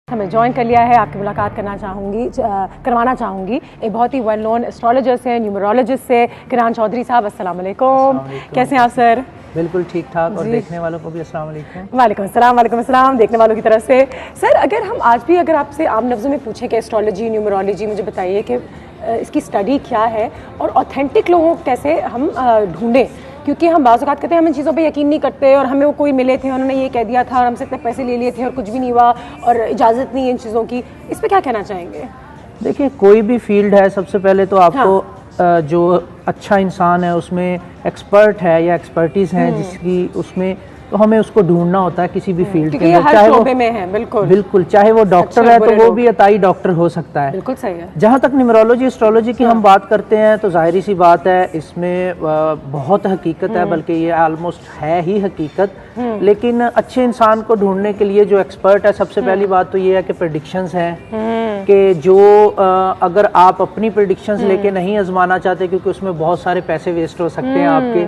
हमें ज्वाइन कर लिया है। आपकी मुलाकात करवाना चाहूँगी एक बहुत ही वेल नोन एस्ट्रोलॉजर से, न्यूमरोलॉजिस्ट से, किरान चौधरी साहब। अस्सलाम वालेकुम। कैसे हैं आप सर? बिल्कुल ठीक ठाक। और देखने वालों को भी अस्सलाम वालेकुम। वालेकुम अस्सलाम देखने वालों की तरफ से। सर अगर हम आज भी आपसे आम लफ्ज़ों में पूछें कि एस्ट्रोलॉजी, न्यूमरोलॉजी, मुझे बताइए कि इसकी स्टडी क्या है और ऑथेंटिक लोगों को कैसे हम ढूंढें, क्योंकि हम बाज़ औक़ात कहते हैं हम इन चीज़ों पे यकीन नहीं करते और हमें वो कोई मिले थे, उन्होंने ये कह दिया था और हमसे इतने पैसे ले लिए थे और कुछ भी नहीं हुआ और इजाज़त नहीं है इन चीज़ों की। इस पे क्या कहना चाहेंगे? देखिए, कोई भी फील्ड है, सबसे पहले तो आपको जो अच्छा इंसान है उसमें एक्सपर्ट है या एक्सपर्टीज़ है जिसकी उसमें, तो हमें उसको ढूंढना होता है किसी भी फील्ड के अंदर, चाहे वो में है। बिल्कुल चाहे वो डॉक्टर है तो वो भी अताई डॉक्टर हो सकता है। बिल्कुल सही है। जहाँ तक न्यूमरोलॉजी एस्ट्रोलॉजी की हम बात करते हैं तो जाहिर सी बात है इसमें बहुत हकीकत है, बल्कि ये ऑलमोस्ट है ही हकीकत। लेकिन अच्छे इंसान को ढूंढने के लिए जो एक्सपर्ट है, सबसे पहली बात तो ये है कि प्रेडिक्शंस हैं कि जो अगर आप अपनी प्रेडिक्शंस लेके नहीं आजमाना चाहते, क्योंकि उसमें बहुत सारे पैसे वेस्ट हो सकते हैं आपके,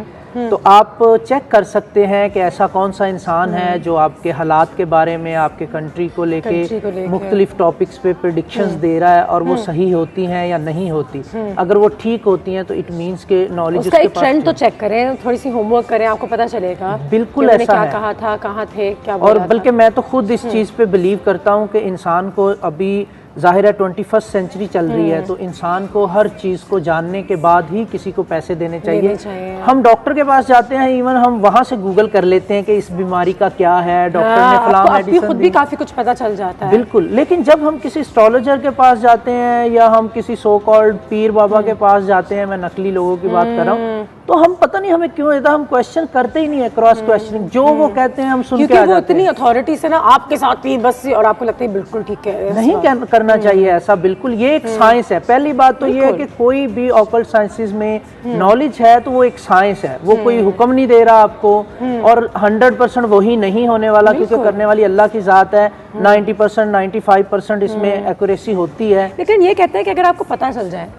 तो आप चेक कर सकते हैं कि ऐसा कौन सा इंसान है जो आपके हालात के बारे में, आपके कंट्री को लेके मुख्तलिफ टॉपिक्स पे प्रेडिक्शंस दे रहा है और वो सही होती हैं या नहीं होती। अगर वो ठीक होती हैं तो इट मीन्स के नॉलेज उसका एक ट्रेंड तो चेक करें, थोड़ी सी होमवर्क करें, आपको पता चलेगा। बिल्कुल ऐसा क्या है। कहा था, कहाँ थे, क्या और बल्कि मैं तो खुद इस चीज़ पे बिलीव करता हूँ कि इंसान को अभी ज़ाहिर है 21st सेंचुरी चल रही है, तो इंसान को हर चीज़ को जानने के बाद ही किसी को पैसे देने चाहिए। हम डॉक्टर के पास जाते हैं, इवन हम वहाँ से गूगल कर लेते हैं कि इस बीमारी का क्या है, डॉक्टर ने फलां मेडिसिन खुद भी काफ़ी कुछ पता चल जाता है। बिल्कुल। लेकिन जब हम किसी एस्ट्रोलॉजर के पास जाते हैं या हम किसी सो कॉल्ड पीर बाबा के पास जाते हैं, मैं नकली लोगों की बात कर रहा हूँ, तो हम पता नहीं हमें क्यों इतना हम क्वेश्चन करते ही नहीं है, क्रॉस क्वेश्चनिंग जो वो कहते हैं हम सुन के आ जाते हैं। इतनी अथॉरिटी से ना आपके साथ ही बस, और आपको लगता है बिल्कुल ठीक है। नहीं करना चाहिए ऐसा, बिल्कुल। ये एक साइंस है। पहली बात तो ये है कि कोई भी ऑकल्ट साइंसेस में नॉलेज है तो वो एक साइंस है, वो कोई हुक्म नहीं दे रहा आपको, और 100% वही नहीं होने वाला, क्योंकि करने वाली अल्लाह की जात है। 90% 95% इसमें एक्यूरेसी होती है। लेकिन ये कहते हैं कि अगर आपको पता चल जाए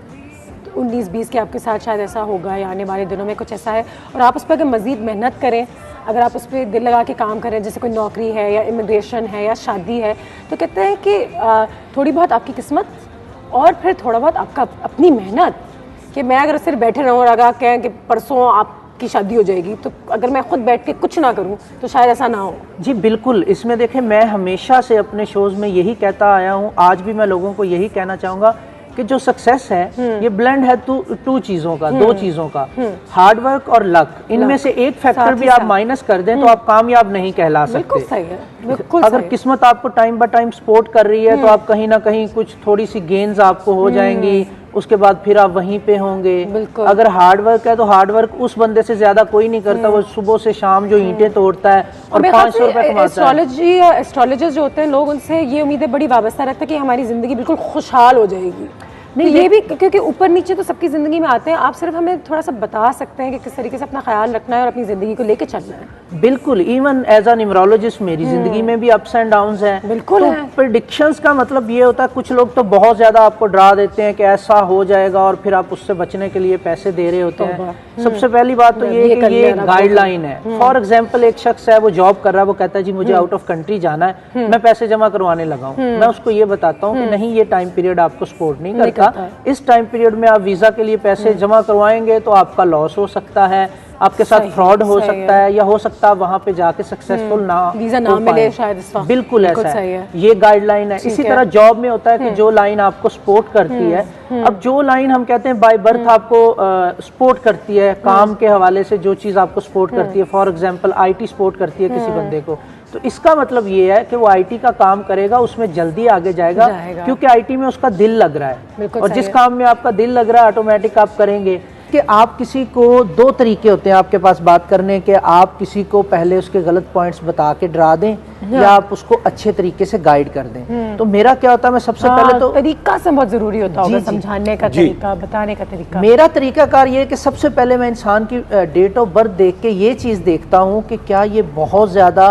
19-20 के आपके साथ शायद ऐसा होगा या आने वाले दिनों में कुछ ऐसा है, और आप उस पर अगर मज़ीद मेहनत करें, अगर आप उस पर दिल लगा के काम करें, जैसे कोई नौकरी है या इमिग्रेशन है या शादी है, तो कहते हैं कि थोड़ी बहुत आपकी किस्मत और फिर थोड़ा बहुत आपका अपनी मेहनत, कि मैं अगर सिर्फ बैठे रहूँ और अगर कहें कि परसों आपकी शादी हो जाएगी, तो अगर मैं खुद बैठ के कुछ ना करूँ तो शायद ऐसा ना हो। जी बिल्कुल। इसमें देखें, मैं हमेशा से अपने शोज़ में यही कहता आया हूँ, आज भी मैं लोगों को यही कहना चाहूँगा कि जो सक्सेस है ये ब्लेंड है दो चीज़ों का, दो चीज़ों का, हार्ड वर्क और लक। इनमें से एक फैक्टर भी आप माइनस कर दें तो आप कामयाब नहीं कहला सकते। बिल्कुल सही है, बिल्कुल अगर किस्मत आपको टाइम बाय टाइम सपोर्ट कर रही है तो आप कहीं ना कहीं कुछ थोड़ी सी गेन्स आपको हो जाएंगी, उसके बाद फिर आप वहीं पे होंगे। अगर हार्ड वर्क है तो हार्ड वर्क उस बंदे से ज्यादा कोई नहीं करता, वो सुबह से शाम जो ईंटें तोड़ता है और 500 रुपए कमाता है। एस्ट्रोलॉजर्स जो होते हैं, लोग उनसे ये उम्मीदें बड़ी वाबस्ता रखते हैं कि हमारी जिंदगी बिल्कुल खुशहाल हो जाएगी। नहीं, ये भी क्योंकि ऊपर नीचे तो सबकी ज़िंदगी में आते हैं, आप सिर्फ हमें थोड़ा सा बता सकते हैं कि किस तरीके से अपना ख्याल रखना है और अपनी ज़िंदगी को लेके चलना है। बिल्कुल। इवन एज अ न्यूमरोलॉजिस्ट मेरी ज़िंदगी में भी अप्स एंड डाउन्स हैं। बिल्कुल। तो प्रेडिक्शंस का मतलब ये होता है, कुछ लोग तो बहुत ज़्यादा आपको डरा देते हैं कि ऐसा हो जाएगा और फिर आप उससे बचने के लिए पैसे दे रहे होते हैं। सबसे पहली बात तो ये कि ये गाइडलाइन है। फॉर एग्जाम्पल, एक शख्स है, वो जॉब कर रहा है, वो कहता है जी मुझे आउट ऑफ कंट्री जाना है, मैं पैसे जमा करवाने लगा हूँ। मैं उसको ये बताता हूँ कि नहीं, ये टाइम पीरियड आपको सपोर्ट नहीं करता। इस टाइम पीरियड में आप वीजा के लिए पैसे जमा करवाएंगे तो आपका लॉस हो सकता है, आपके साथ फ्रॉड हो सकता है, या हो सकता है वहां पे जाके सक्सेसफुल वीजा ना मिले शायद। बिल्कुल ऐसा है, ये गाइडलाइन है। इसी तरह जॉब में होता है कि जो लाइन आपको सपोर्ट करती है, अब जो लाइन हम कहते हैं बाय बर्थ आपको सपोर्ट करती है, काम के हवाले से जो चीज़ आपको सपोर्ट करती है, फॉर एग्जाम्पल IT सपोर्ट करती है किसी बंदे को, तो इसका मतलब ये है कि वो IT का काम करेगा, उसमें जल्दी आगे जाएगा क्योंकि IT में उसका दिल लग रहा है। और जिस काम में आपका दिल लग रहा है ऑटोमेटिक आप करेंगे। कि आप किसी को, दो तरीके होते हैं आपके पास बात करने के, आप किसी को पहले उसके गलत पॉइंट्स बता के डरा दें या आप उसको अच्छे तरीके से गाइड कर दें। तो मेरा क्या होता है, मैं सबसे पहले तो तरीका से बहुत जरूरी होता है, समझाने का तरीका, बताने का तरीका। मेरा तरीकाकार ये है कि सबसे पहले मैं इंसान की डेट ऑफ बर्थ देख के ये चीज़ देखता हूँ कि क्या ये बहुत ज़्यादा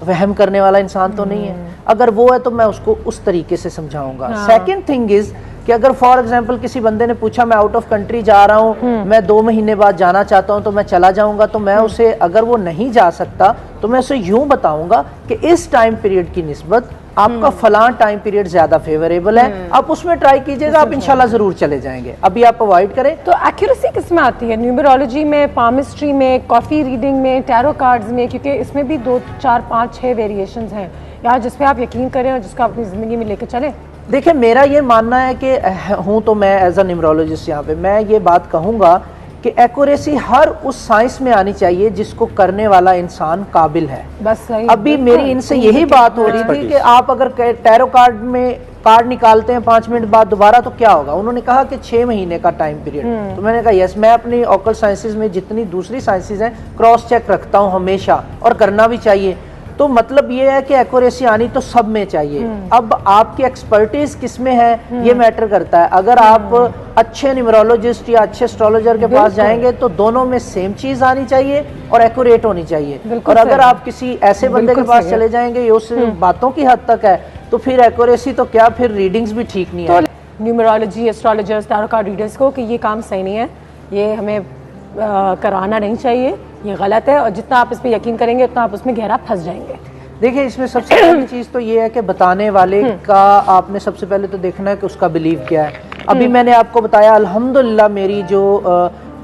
वहम करने वाला इंसान तो नहीं है। अगर वो है तो मैं उसको उस तरीके से समझाऊंगा। सेकेंड थिंग इज कि अगर फॉर एग्जांपल किसी बंदे ने पूछा मैं आउट ऑफ कंट्री जा रहा हूँ, मैं 2 महीने बाद जाना चाहता हूँ तो मैं चला जाऊंगा, तो मैं उसे, अगर वो नहीं जा सकता तो मैं उसे यूं बताऊंगा कि इस टाइम पीरियड की निस्बत आपका फलां टाइम पीरियड ज्यादा फेवरेबल है, आप उसमें ट्राई कीजिएगा, आप इंशाल्लाह जरूर चले जाएंगे। अभी आप अवॉइड करें। तो एक्यूरेसी किस में आती है? न्यूमरोलॉजी में, पामिस्ट्री में, कॉफी रीडिंग में, टैरो कार्ड्स में? क्योंकि इसमें भी 2, 4, 5, 6 वेरिएशंस हैं यार, जिस पे आप यकीन करें और जिसको अपनी ज़िंदगी में लेके चलें। देखिए मेरा ये मानना है कि हूँ तो मैं एज अ न्यूमरोलॉजिस्ट यहाँ पे मैं ये बात कहूँगा कि एक्यूरेसी हर उस साइंस में आनी चाहिए जिसको करने वाला इंसान काबिल है। बस सही। अभी मेरी इनसे यही बात हो रही थी कि आप अगर टैरो कार्ड में कार्ड निकालते हैं 5 मिनट बाद दोबारा तो क्या होगा? उन्होंने कहा कि 6 महीने का टाइम पीरियड। तो मैंने कहा यस, मैं अपनी ऑकल्ट साइंसेज में जितनी दूसरी साइंसेज हैं क्रॉस चेक रखता हूँ हमेशा, और करना भी चाहिए। तो मतलब ये है कि एक्यूरेसी आनी तो सब में चाहिए। अब आपकी एक्सपर्टीज किस में है ये मैटर करता है। अगर आप अच्छे न्यूमरोलॉजिस्ट या अच्छे एस्ट्रोलॉजर के पास जाएंगे तो दोनों में सेम चीज आनी चाहिए और एक्यूरेट होनी चाहिए। और अगर आप किसी ऐसे बंदे के पास चले जाएंगे ये उस बातों की हद तक है तो फिर एक्यूरेसी तो क्या, फिर रीडिंग्स भी ठीक नहीं है। Numerology, astrologers, tarot card readers को कि ये काम सही नहीं है, ये हमें कराना नहीं चाहिए, ये गलत है, और जितना आप इस पे यकीन करेंगे उतना आप उसमें गहरा फंस जाएंगे। देखिए इसमें सबसे पहली चीज़ तो ये है कि बताने वाले का आपने सबसे पहले तो देखना है कि उसका बिलीव क्या है। अभी मैंने आपको बताया अल्हम्दुलिल्लाह मेरी जो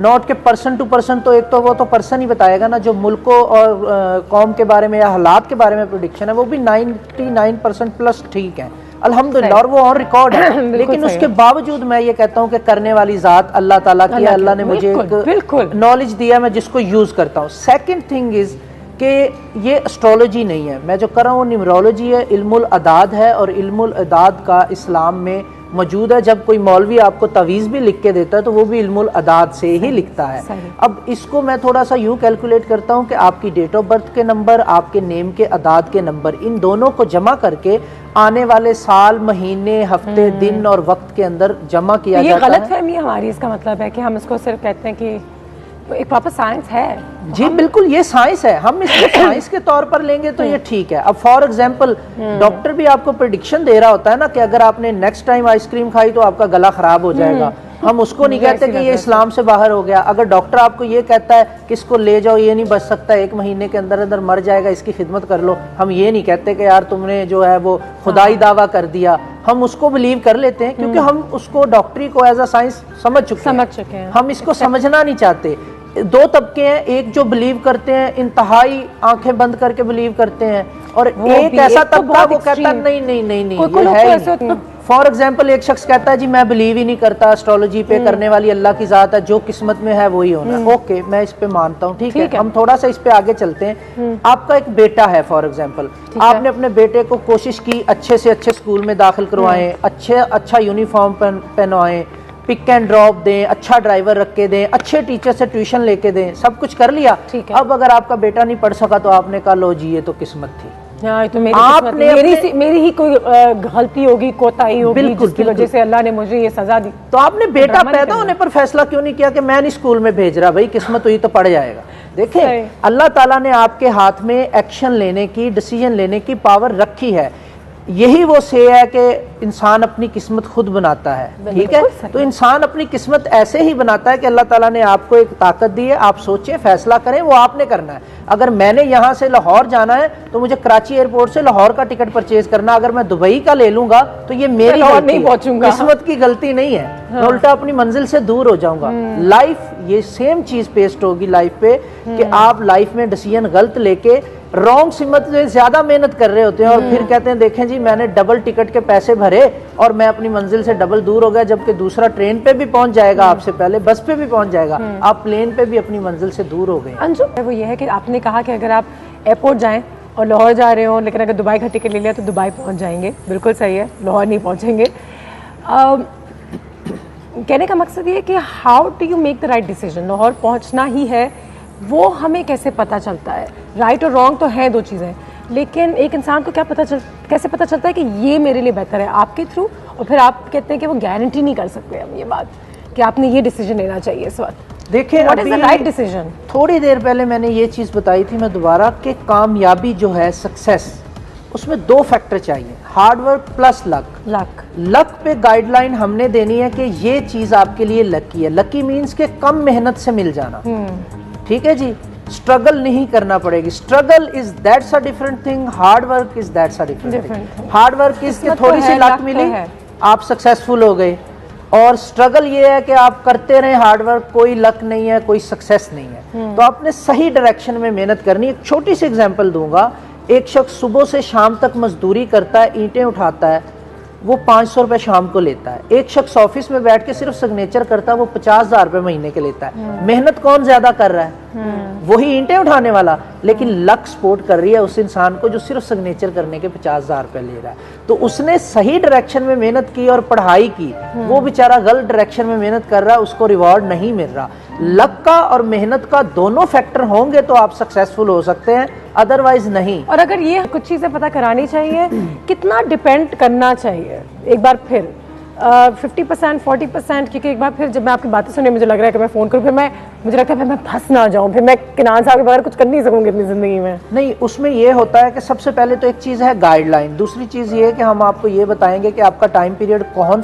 नॉट के पर्सन टू पर्सन, तो एक तो वो तो पर्सन ही बताएगा ना, जो मुल्कों और कौम के बारे में या हालात के बारे में प्रेडिक्शन है वो भी 99% प्लस ठीक है अल्हम्दुलिल्लाह, और वो ऑन रिकॉर्ड है। लेकिन उसके बावजूद मैं ये कहता हूँ कि करने वाली ज़ात अल्लाह ताला की है, अल्लाह ने मुझे एक नॉलेज दिया, मैं जिसको यूज़ करता हूँ। सेकेंड थिंग इज़ कि ये एस्ट्रोलॉजी नहीं है, मैं जो कर रहा हूँ न्यूमरोलॉजी है, इल्मुल अदाद है, और इल्मुल अदाद का इस्लाम में मौजूद है। जब कोई मौलवी आपको तवीज़ भी लिख के देता है तो वो भी इल्मुल अदाद से ही लिखता है। अब इसको मैं थोड़ा सा यूँ कैलकुलेट करता हूँ कि आपकी डेट ऑफ बर्थ के नंबर, आपके नेम के अदाद के नंबर, इन दोनों को जमा करके आने वाले साल, महीने, हफ्ते, दिन और वक्त के अंदर जमा किया जाता है। ये गलतफहमी हमारी, इसका मतलब है कि हम इसको सिर्फ कहते हैं कि एक प्रॉपर साइंस है। जी बिल्कुल, ये साइंस है, हम इसको साइंस के तौर पर लेंगे तो ये ठीक है। अब फॉर एग्जांपल डॉक्टर भी आपको प्रेडिक्शन दे रहा होता है ना कि अगर आपने नेक्स्ट टाइम आइसक्रीम खाई तो आपका गला खराब हो जाएगा। हम उसको नहीं कहते कि ये इस्लाम से बाहर हो गया। अगर डॉक्टर आपको ये कहता है कि इसको ले जाओ, ये नहीं बच सकता, 1 महीने के अंदर अंदर मर जाएगा, इसकी खिदमत कर लो, हम ये नहीं कहते कि यार तुमने जो है वो खुदाई दावा कर दिया। हम उसको बिलीव कर लेते हैं क्योंकि हम उसको डॉक्टरी को एज अ साइंस समझ चुके हैं। हम इसको समझना नहीं चाहते। 2 तबके हैं, एक जो बिलीव करते हैं इंतहाई आंखें बंद करके बिलीव करते हैं, और एक ऐसा तबका वो कहता है नहीं नहीं नहीं नहीं ये है। फॉर एग्जाम्पल एक शख्स कहता है जी मैं बिलीव ही नहीं करता, एस्ट्रोलॉजी पे करने वाली अल्लाह की जात है, जो किस्मत में है वही होना है। ओके, मैं इस पे मानता हूँ, ठीक है। हम थोड़ा सा इस पे आगे चलते हैं। आपका एक बेटा है फॉर एग्जाम्पल, आपने अपने बेटे को कोशिश की अच्छे से अच्छे स्कूल में दाखिल करवाएं, अच्छा यूनिफॉर्म पहनवाएं, पिक एंड ड्रॉप दें, अच्छा ड्राइवर रख के दें, अच्छे टीचर से ट्यूशन लेके दें, सब कुछ कर लिया। अब अगर आपका बेटा नहीं पढ़ सका तो आपने कहा लो जी ये तो किस्मत थी। तो मेरी ही कोई गलती होगी, कोताही होगी, जिसकी वजह से अल्लाह ने मुझे ये सजा दी। तो आपने बेटा पैदा होने पर फैसला क्यों नहीं किया कि मैं नहीं स्कूल में भेज रहा, भाई किस्मत हुई तो पढ़ जाएगा। देखिए अल्लाह ताला ने आपके हाथ में एक्शन लेने की, डिसीजन लेने की पावर रखी है। यही वो से है कि इंसान अपनी किस्मत खुद बनाता है, ठीक है। तो इंसान अपनी किस्मत ऐसे ही बनाता है कि अल्लाह ताला ने आपको एक ताकत दी है, आप सोचें, फैसला करें, वो आपने करना है। अगर मैंने यहाँ से लाहौर जाना है तो मुझे कराची एयरपोर्ट से लाहौर का टिकट परचेज करना, अगर मैं दुबई का ले लूंगा तो ये मेरी नहीं पहुंचूंगा, किस्मत की गलती नहीं है। मैं उल्टा अपनी मंजिल से दूर हो जाऊंगा। लाइफ ये सेम चीज पेस्ट होगी लाइफ पे कि आप लाइफ में डिसीजन गलत लेके रॉन्ग सिमत में ज्यादा मेहनत कर रहे होते हैं और फिर कहते हैं देखें जी मैंने डबल टिकट के पैसे भरे और मैं अपनी मंजिल से डबल दूर हो गया, जबकि दूसरा ट्रेन पे भी पहुंच जाएगा आपसे पहले, बस पे भी पहुंच जाएगा, आप प्लेन पे भी अपनी मंजिल से दूर हो गए। अंजू वो ये है कि आपने कहा कि अगर आप एयरपोर्ट जाएं और लाहौर जा रहे हो, लेकिन अगर दुबई का टिकट ले लिया तो दुबई पहुंच जाएंगे, बिल्कुल सही है, लाहौर नहीं पहुंचेंगे। कहने का मकसद ये है कि how do you make the right decision. Lahore पहुंचना ही है, वो हमें कैसे पता चलता है? राइट और रॉन्ग तो है 2 चीज़ें, लेकिन एक इंसान को कैसे पता चलता है कि ये मेरे लिए बेहतर है? आपके थ्रू। और फिर आप कहते हैं कि वो गारंटी नहीं कर सकते हम ये बात कि आपने ये डिसीजन लेना चाहिए इस वक्त। देखिए what is the right decision? थोड़ी देर पहले मैंने ये चीज़ बताई थी, मैं दोबारा, कि कामयाबी जो है, सक्सेस, उसमें 2 फैक्टर चाहिए, हार्ड वर्क प्लस लक पे गाइडलाइन हमने देनी है कि ये चीज़ आपके लिए लकी है। लकी मीन्स के कम मेहनत से मिल जाना, ठीक है जी। स्ट्रगल नहीं करना पड़ेगी। Struggle is that's a different thing, hard work is that's a different thing. Hard work is कि थोड़ी सी लक मिली, आप सक्सेसफुल हो गए, और स्ट्रगल ये है कि आप करते रहे हार्ड वर्क, कोई लक नहीं है, कोई सक्सेस नहीं है। तो आपने सही डायरेक्शन में मेहनत करनी। एक छोटी सी एग्जांपल दूंगा, एक शख्स सुबह से शाम तक मजदूरी करता है, ईंटें उठाता है, वो 500 रुपए शाम को लेता है। एक शख्स ऑफिस में बैठ के सिर्फ सिग्नेचर करता है, वो 50,000 रुपए महीने के लेता है। मेहनत कौन ज्यादा कर रहा है? वही ईंटें उठाने वाला, लेकिन लक सपोर्ट कर रही है उस इंसान को जो सिर्फ सिग्नेचर करने के 50,000 रुपए ले रहा है। तो उसने सही डायरेक्शन में मेहनत की और पढ़ाई की, वो बेचारा गलत डायरेक्शन में मेहनत कर रहा है, उसको रिवॉर्ड नहीं मिल रहा। लक का और मेहनत का दोनों फैक्टर होंगे तो आप सक्सेसफुल हो सकते हैं, अदरवाइज नहीं। और अगर ये कुछ चीजें पता करानी चाहिए, कितना डिपेंड करना चाहिए एक बार फिर 50% 40%, क्योंकि एक बार फिर जब मैं आपकी बातें सुने मुझे लग रहा है कि मैं फ़ोन करूँ, फिर मुझे लगता है फिर मैं फंस ना जाऊँ, फिर मैं किनान साहब के बगैर कुछ कर नहीं सकूँगी अपनी ज़िंदगी में। नहीं, उसमें ये होता है कि सबसे पहले तो एक चीज़ है गाइडलाइन, दूसरी चीज़ ये है कि हम आपको ये बताएंगे कि आपका टाइम पीरियड कौन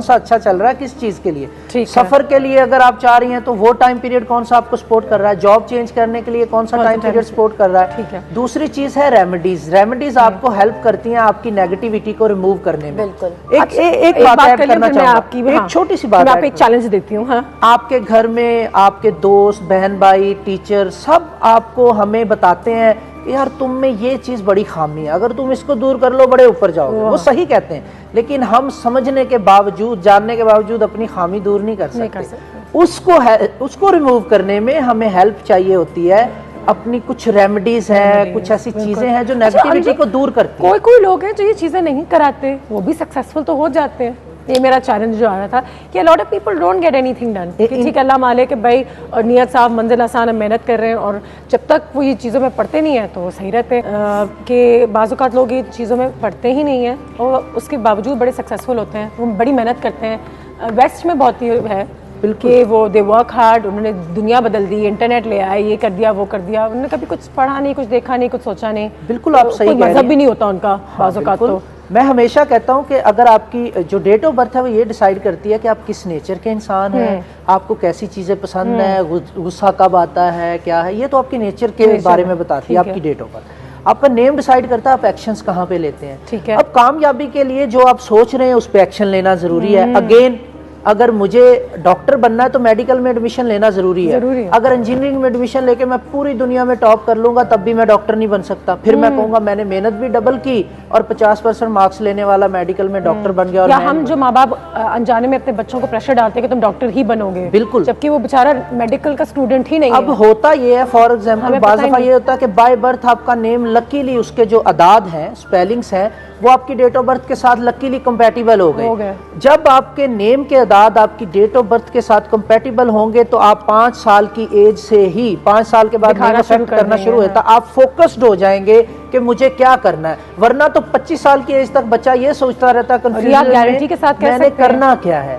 सा अच्छा चल रहा है, किस चीज़ के लिए। सफ़र के लिए अगर आप चाह रही हैं तो वो टाइम पीरियड कौन सा आपको सपोर्ट कर रहा है, जॉब चेंज करने के लिए कौन सा टाइम पीरियड सपोर्ट कर रहा है। दूसरी चीज़ है रेमेडीज आपको हेल्प करती हैं आपकी नेगेटिविटी को रिमूव करने में। एक बात ऐड करना चाहूँगा, एक छोटी सी बात, मैं आपको एक चैलेंज देती हूँ। आपके घर में आपके दोस्त, बहन भाई, टीचर सब आपको हमें बताते हैं यार तुम में ये चीज बड़ी खामी है, अगर तुम इसको दूर कर लो बड़े ऊपर जाओगे, वो सही कहते हैं, लेकिन हम समझने के बावजूद, जानने के बावजूद अपनी खामी दूर नहीं कर सकते। उसको रिमूव करने में हमें हेल्प चाहिए होती है। अपनी कुछ रेमेडीज हैं, कुछ ऐसी चीजें हैं जो नेगेटिविटी को दूर करती है। कोई लोग हैं जो ये चीजें नहीं कराते, वो भी सक्सेसफुल तो हो जाते हैं। ये मेरा चैलेंज जो आ रहा था कि lot of people don't get anything done. ठीक है, अल्लाह माले कि भाई और नियत साफ, मंजिल आसान, हम मेहनत कर रहे हैं, और जब तक वो ये चीज़ों में पढ़ते नहीं हैं तो वो सही रहते हैं। कि बाज़ लोग ये चीज़ों में पढ़ते ही नहीं हैं और उसके बावजूद बड़े सक्सेसफुल होते हैं, वो बड़ी मेहनत करते हैं। वेस्ट में बहुत ही है कि वो दे वर्क हार्ड, उन्होंने दुनिया बदल दी, इंटरनेट ले आए, ये कर दिया, वो कर दिया, उन्होंने कभी कुछ पढ़ा नहीं, कुछ देखा नहीं, कुछ सोचा नहीं। बिल्कुल आप सही कह रही हैं। मजहब भी नहीं होता उनका बाज़ औक़ात। तो मैं हमेशा कहता हूं कि अगर आपकी जो डेट ऑफ बर्थ है वो ये डिसाइड करती है कि आप किस नेचर के इंसान हैं, आपको कैसी चीज़ें पसंद है, गुस्सा कब आता है, क्या है, ये तो आपके नेचर के बारे में बताती है आपकी डेट ऑफ बर्थ। आपका नेम डिसाइड करता है आप एक्शंस कहाँ पे लेते हैं। ठीक है। अब कामयाबी के लिए जो आप सोच रहे हैं उस पर एक्शन लेना जरूरी है। अगेन, अगर मुझे डॉक्टर बनना है तो मेडिकल में एडमिशन लेना जरूरी है। अगर इंजीनियरिंग में एडमिशन लेके मैं पूरी दुनिया में टॉप कर लूंगा तब भी मैं डॉक्टर नहीं बन सकता। फिर मैं कहूंगा मैंने मेहनत भी डबल की और 50% मार्क्स लेने वाला मेडिकल में डॉक्टर बन गया। और या हम जो माँ बाप अनजाने में अपने बच्चों को प्रेशर डालते हैं कि तुम डॉक्टर ही बनोगे, बिल्कुल, जबकि वो बेचारा मेडिकल का स्टूडेंट ही नहीं है। अब होता ये है, फॉर एग्जाम्पल बाज़ दफा ये होता है कि बाय बर्थ आपका नेम लकीली उसके जो अदाद हैं, स्पेलिंग्स हैं, वो आपकी डेट ऑफ बर्थ के साथ लकीली कंपैटिबल हो गए। जब आपके नेम के अदाद आपकी डेट ऑफ बर्थ के साथ कंपैटिबल होंगे तो आप 5 साल की एज से ही, 5 साल के बाद नेम अफेक्ट करना शुरू होता है। आप फोकस्ड हो जाएंगे कि मुझे क्या करना है, वरना तो 25 साल की एज तक बच्चा ये सोचता रहता है कंफ्यूजन गारंटी के साथ मैंने करना क्या है।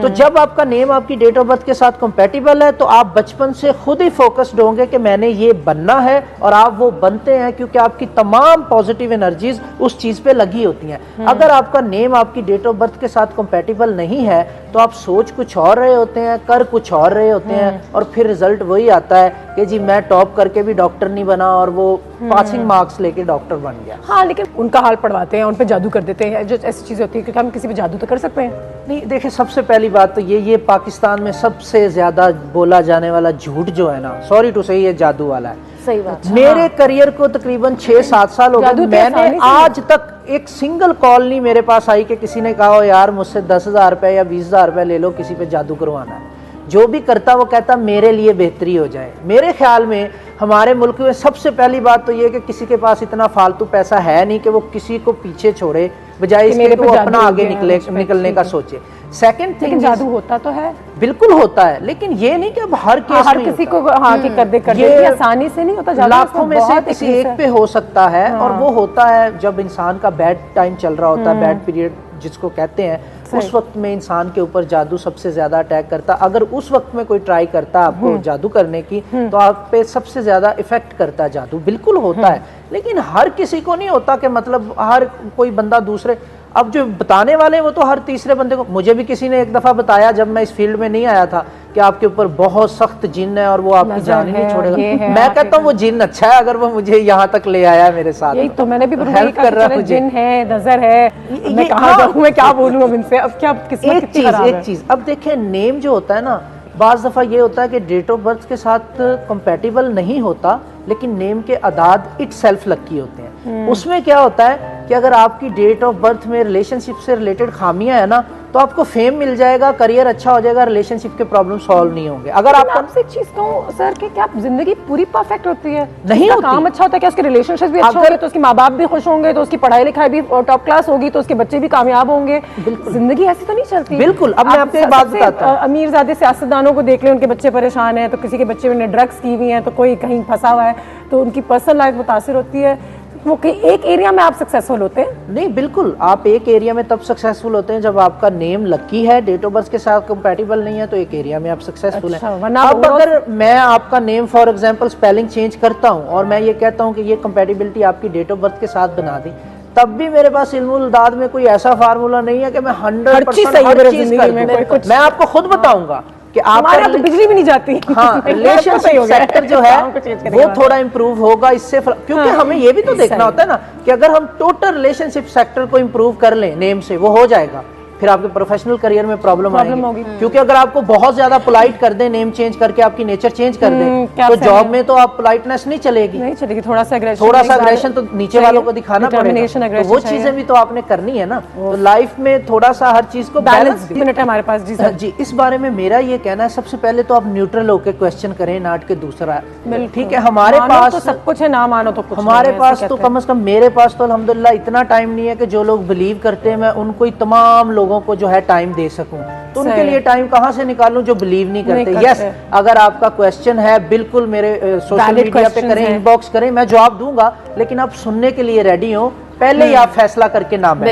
तो जब आपका नेम आपकी डेट ऑफ बर्थ के साथ कंपैटिबल है तो आप बचपन से खुद ही फोकस्ड होंगे कि मैंने ये बनना है, और आप वो बनते हैं क्योंकि आपकी तमाम पॉजिटिव एनर्जीज उस चीज पे लगी होती हैं। अगर आपका नेम आपकी डेट ऑफ बर्थ के साथ कंपैटिबल नहीं है तो आप सोच कुछ और रहे होते हैं, कर कुछ और रहे होते हैं, और फिर रिजल्ट वही आता है कि जी मैं टॉप करके भी डॉक्टर नहीं बना और वो पासिंग मार्क्स लेके डॉक्टर बन गया। हाँ, लेकिन उनका हाल पढ़वाते हैं, उन पे जादू कर देते हैं, जो ऐसी चीजें होती है, क्योंकि हम किसी पे जादू तो कर सकते हैं नहीं। देखिए, सबसे पहली बात तो ये पाकिस्तान में सबसे ज्यादा बोला जाने वाला झूठ जो है ना, सॉरी टू से, ये जादू वाला है। सही बात। मेरे करियर को तकरीबन 6-7 साल हो गए, मैंने आज तक एक सिंगल कॉल नहीं मेरे पास आई कि किसी ने कहा यार मुझसे 10,000 रुपए या 20,000 रुपए ले लो, किसी पे जादू करवाना है। जो भी करता वो कहता मेरे लिए बेहतरी हो जाए। मेरे ख्याल में हमारे मुल्क में सबसे पहली बात तो ये कि किसी के पास इतना फालतू पैसा है नहीं कि वो किसी को पीछे छोड़े, बजाय इसके कि वो अपना आगे निकलने का सोचे। सेकंड थिंग, जादू होता तो है, बिल्कुल होता है, लेकिन ये नहीं कि अब हर किसी को कर दे, आसानी से नहीं होता। लाखों में से किसी एक पे हो सकता है, और वो होता है जब इंसान का बैड टाइम चल रहा होता है, बैड पीरियड जिसको कहते हैं, उस वक्त में इंसान के ऊपर जादू सबसे ज्यादा अटैक करता। अगर उस वक्त में कोई ट्राई करता आपको जादू करने की तो आप पे सबसे ज्यादा इफेक्ट करता है जादू। बिल्कुल होता है, लेकिन हर किसी को नहीं होता कि मतलब हर कोई बंदा दूसरे, अब जो बताने वाले वो तो हर तीसरे बंदे को, मुझे भी किसी ने एक दफा बताया जब मैं इस फील्ड में नहीं आया था, कि आपके ऊपर बहुत सख्त जिन है और वो आपकी जान ही नहीं ये छोड़ेगा। है, मैं कहता हूँ वो जिन अच्छा है अगर वो मुझे यहाँ तक ले आया है मेरे साथ। यही तो मैंने भी हेल्प कर रहा है जिन है, नजर है, मैं कहाँ जाऊँ, मैं क्या बोलूँ अब इनसे, अब क्या किस्मत कितनी खराब है। एक चीज अब देखें, नेम जो होता है ना, बाज दफा ये होता है कि डेट ऑफ बर्थ के साथ कंपैटिबल नहीं होता, लेकिन नेम के अदाद इट सेल्फ लकी होते हैं। उसमें क्या होता है कि अगर आपकी डेट ऑफ बर्थ में रिलेशनशिप से रिलेटेड खामियां है ना, तो आपको फेम मिल जाएगा, करियर अच्छा हो जाएगा, रिलेशनशिप के प्रॉब्लम सॉल्व नहीं होंगे। अगर आपसे एक चीज कहूँ सर कि क्या जिंदगी पूरी परफेक्ट होती है? नहीं होती। काम अच्छा होता है, क्या उसके रिलेशनशिप भी अच्छे होंगे तो उसके माँ बाप भी खुश होंगे, तो उसकी पढ़ाई लिखाई भी टॉप क्लास होगी, तो उसके बच्चे भी कामयाब होंगे। जिंदगी ऐसी तो नहीं चलती। बिल्कुल। अब मैं आपको एक बात बताता हूँ, अमीर ज़्यादा सियासतदानों को देख ले, उनके बच्चे परेशान हैं, तो किसी के बच्चे ने ड्रग्स की हुई हैं, तो कोई कहीं फंसा हुआ है, तो उनकी पर्सनल लाइफ मुतासिर होती है। वो एक एरिया में आप सक्सेसफुल होते हैं? नहीं, बिल्कुल। आप एक एरिया में तब सक्सेसफुल होते हैं जब आपका नेम लकी है, डेट ऑफ बर्थ के साथ कंपैटिबल नहीं है, तो एक एरिया में आप सक्सेसफुल हैं। अब अगर मैं आपका name for example spelling change करता हूं और मैं ये कहता हूं कि ये कंपैटिबिलिटी आपकी डेट ऑफ बर्थ के साथ बना दी, तब भी मेरे पास इल्मुल दाद में कोई ऐसा फार्मूला नहीं है कि मैं 100% हर चीज कर दूं। मैं आपको खुद बताऊंगा कि आपका तो बिजली भी नहीं जाती। हाँ, रिलेशनशिप सेक्टर जो है वो थोड़ा इंप्रूव होगा इससे, क्योंकि हमें ये भी तो देखना होता है ना कि अगर हम टोटल रिलेशनशिप सेक्टर को इंप्रूव कर लें नेम से, वो हो जाएगा, फिर आपके प्रोफेशनल करियर में प्रॉब्लम आएगी। क्योंकि अगर आपको बहुत ज्यादा पोलाइट कर दें, नेम चेंज करके आपकी नेचर चेंज कर दें, तो जॉब में तो आप पोलाइटनेस नहीं चलेगी, थोड़ा सा अग्रेशन तो नीचे वालों को दिखाना पड़ेगा। तो वो चीजें भी तो आपने करनी है ना। तो लाइफ में थोड़ा सा हर चीज को बैलेंस हमारे पास। जी सर। जी, इस बारे में मेरा ये कहना है, सबसे पहले तो आप न्यूट्रल होकर क्वेश्चन करें, नाट के दूसरा। ठीक है, हमारे पास तो सब कुछ है, ना मानो तो कुछ हमारे पास तो कम से कम, मेरे पास तो अल्हम्दुलिल्लाह इतना टाइम नहीं है कि जो लोग बिलीव करते हैं मैं उनको ही तमाम लोगों को जो है टाइम दे सकूं। तो उनके लिए टाइम कहां से निकालूं जो बिलीव नहीं करते। यस, अगर आपका क्वेश्चन है बिल्कुल मेरे सोशल मीडिया पे करें, इनबॉक्स करें, मैं जवाब दूंगा, लेकिन आप सुनने के लिए रेडी हो, पहले ही आप फैसला करके नाम